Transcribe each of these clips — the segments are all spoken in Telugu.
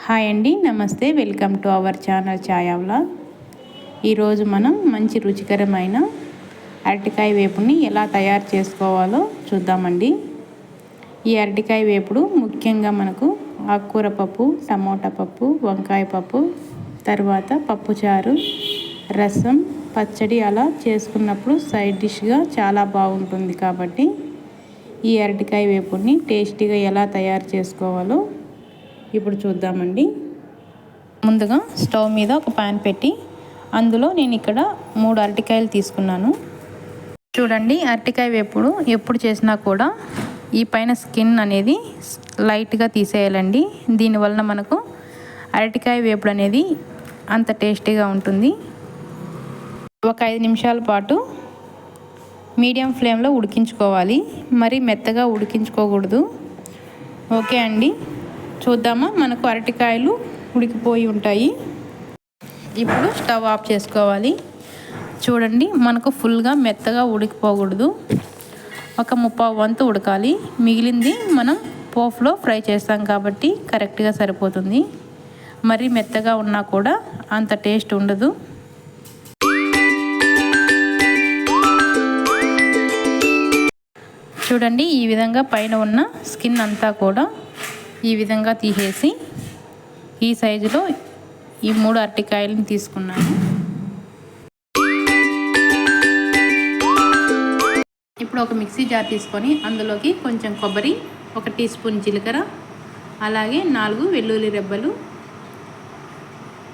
హాయ్ అండి, నమస్తే. Welcome to our channel Chhaya vlog. ఈరోజు మనం మంచి రుచికరమైన అరటికాయ వేపుని ఎలా తయారు చేసుకోవాలో చూద్దామండి. ఈ అరటికాయ వేపుడు ముఖ్యంగా మనకు ఆకుకూర పప్పు, టమోటా పప్పు, వంకాయ పప్పు, తర్వాత పప్పుచారు, రసం, పచ్చడి అలా చేసుకున్నప్పుడు సైడ్ డిష్గా చాలా బాగుంటుంది. కాబట్టి ఈ అరటికాయ వేపుని టేస్టీగా ఎలా తయారు చేసుకోవాలో ఇప్పుడు చూద్దామండి. ముందుగా స్టవ్ మీద ఒక పాన్ పెట్టి అందులో నేను ఇక్కడ 3 అరటికాయలు తీసుకున్నాను. చూడండి, అరటికాయ వేపుడు ఎప్పుడు చేసినా కూడా ఈ పైన స్కిన్ అనేది లైట్గా తీసేయాలండి. దీనివలన మనకు అరటికాయ వేపుడు అనేది అంత టేస్టీగా ఉంటుంది. ఒక 5 నిమిషాల పాటు మీడియం ఫ్లేమ్లో ఉడికించుకోవాలి. మరి మెత్తగా ఉడికించుకోకూడదు. ఓకే అండి, చూద్దామా. మనకు అరటికాయలు ఉడికిపోయి ఉంటాయి. ఇప్పుడు స్టవ్ ఆఫ్ చేసుకోవాలి. చూడండి, మనకు ఫుల్గా మెత్తగా ఉడికిపోకూడదు. ఒక 1/2 వంతు ఉడకాలి. మిగిలింది మనం పోఫ్లో ఫ్రై చేస్తాం కాబట్టి కరెక్ట్గా సరిపోతుంది. మరి మెత్తగా ఉన్నా కూడా అంత టేస్ట్ ఉండదు. చూడండి, ఈ విధంగా పైన ఉన్న స్కిన్ అంతా కూడా ఈ విధంగా తీసేసి ఈ సైజులో ఈ 3 అరటికాయలను తీసుకున్నాను. ఇప్పుడు ఒక మిక్సీ జార్ తీసుకొని అందులోకి కొంచెం కొబ్బరి, 1 టీ స్పూన్ జీలకర్ర, అలాగే 4 వెల్లుల్లి రెబ్బలు,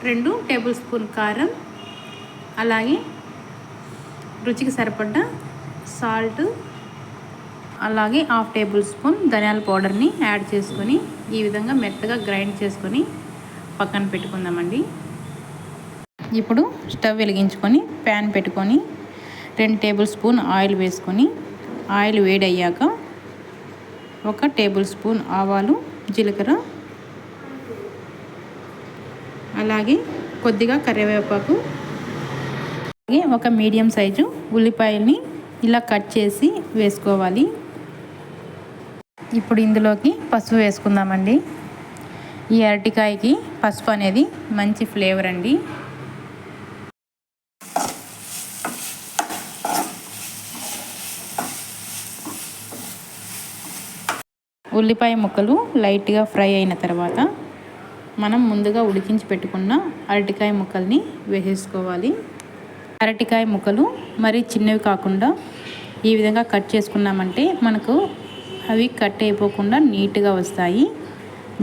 2 టేబుల్ స్పూన్ కారం, అలాగే రుచికి సరిపడ్డ సాల్ట్, అలాగే 1/2 టేబుల్ స్పూన్ ధనియాల పౌడర్ని యాడ్ చేసుకొని ఈ విధంగా మెత్తగా గ్రైండ్ చేసుకొని పక్కన పెట్టుకుందామండి. ఇప్పుడు స్టవ్ వెలిగించుకొని ప్యాన్ పెట్టుకొని 2 టేబుల్ స్పూన్ ఆయిల్ వేసుకొని ఆయిల్ వేడయ్యాక 1 టేబుల్ స్పూన్ ఆవాలు, జీలకర్ర, అలాగే కొద్దిగా కరివేపాకు, అలాగే ఒక మీడియం సైజు ఉల్లిపాయల్ని ఇలా కట్ చేసి వేసుకోవాలి. ఇప్పుడు ఇందులోకి పసుపు వేసుకుందామండి. ఈ అరటికాయకి పసుపు అనేది మంచి ఫ్లేవర్ అండి. ఉల్లిపాయ ముక్కలు లైట్గా ఫ్రై అయిన తర్వాత మనం ముందుగా ఉడికించి పెట్టుకున్న అరటికాయ ముక్కల్ని వేసేసుకోవాలి. అరటికాయ ముక్కలు మరీ చిన్నవి కాకుండా ఈ విధంగా కట్ చేసుకున్నామంటే మనకు అవి కట్ అయిపోకుండా నీట్గా వస్తాయి.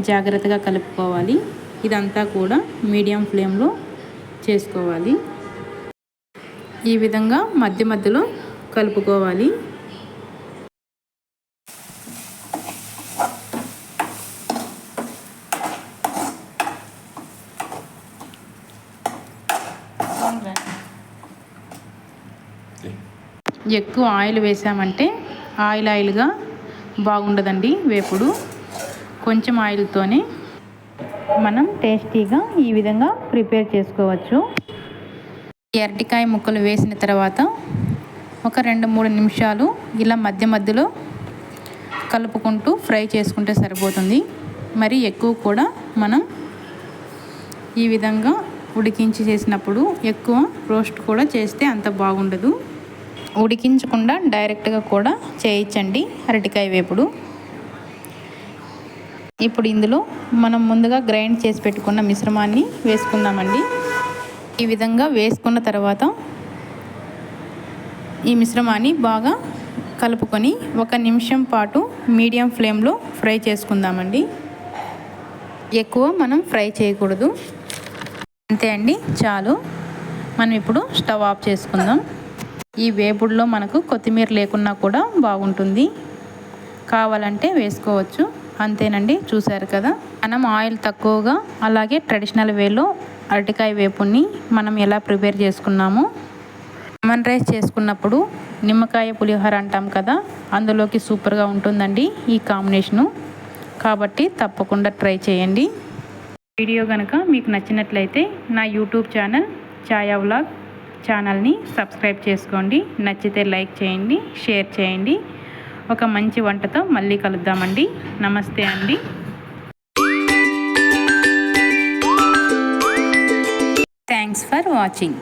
జాగ్రత్తగా కలుపుకోవాలి. ఇదంతా కూడా మీడియం ఫ్లేమ్లో చేసుకోవాలి. ఈ విధంగా మధ్య మధ్యలో కలుపుకోవాలి. ఎక్కువ ఆయిల్ వేసామంటే ఆయిల్గా బాగుండదండి వేపుడు. కొంచెం ఆయిల్తోనే మనం టేస్టీగా ఈ విధంగా ప్రిపేర్ చేసుకోవచ్చు. ఈ అరటికాయ ముక్కలు వేసిన తర్వాత ఒక 2-3 నిమిషాలు ఇలా మధ్య మధ్యలో కలుపుకుంటూ ఫ్రై చేసుకుంటే సరిపోతుంది. మరి ఎక్కువ కూడా మనం ఈ విధంగా ఉడికించి చేసినప్పుడు ఎక్కువ రోస్ట్ కూడా చేస్తే అంత బాగుండదు. ఉడికించకుండా డైరెక్ట్గా కూడా చేయొచ్చండి అరటికాయ వేపుడు. ఇప్పుడు ఇందులో మనం ముందుగా గ్రైండ్ చేసి పెట్టుకున్న మిశ్రమాన్ని వేసుకుందామండి. ఈ విధంగా వేసుకున్న తర్వాత ఈ మిశ్రమాన్ని బాగా కలుపుకొని 1 నిమిషం పాటు మీడియం ఫ్లేమ్లో ఫ్రై చేసుకుందామండి. ఎక్కువ మనం ఫ్రై చేయకూడదు. అంతే అండి, చాలు. మనం ఇప్పుడు స్టవ్ ఆఫ్ చేసుకుందాం. ఈ వేపుడులో మనకు కొత్తిమీర లేకున్నా కూడా బాగుంటుంది. కావాలంటే వేసుకోవచ్చు. అంతేనండి, చూసారు కదా. మనం ఆయిల్ తక్కువగా అలాగే ట్రెడిషనల్ వేలో అరటికాయ వేపుని మనం ఎలా ప్రిపేర్ చేసుకున్నామో, లెమన్ రైస్ చేసుకున్నప్పుడు నిమ్మకాయ పులిహోర అంటాం కదా, అందులోకి సూపర్గా ఉంటుందండి ఈ కాంబినేషను. కాబట్టి తప్పకుండా ట్రై చేయండి. వీడియో కనుక మీకు నచ్చినట్లయితే నా యూట్యూబ్ ఛానల్ ఛాయా వ్లాగ్ ఛానల్ని సబ్స్క్రైబ్ చేసుకోండి. నచ్చితే లైక్ చేయండి, షేర్ చేయండి. ఒక మంచి వంటతో మళ్ళీ కలుద్దామండి. నమస్తే అండి. Thanks for watching.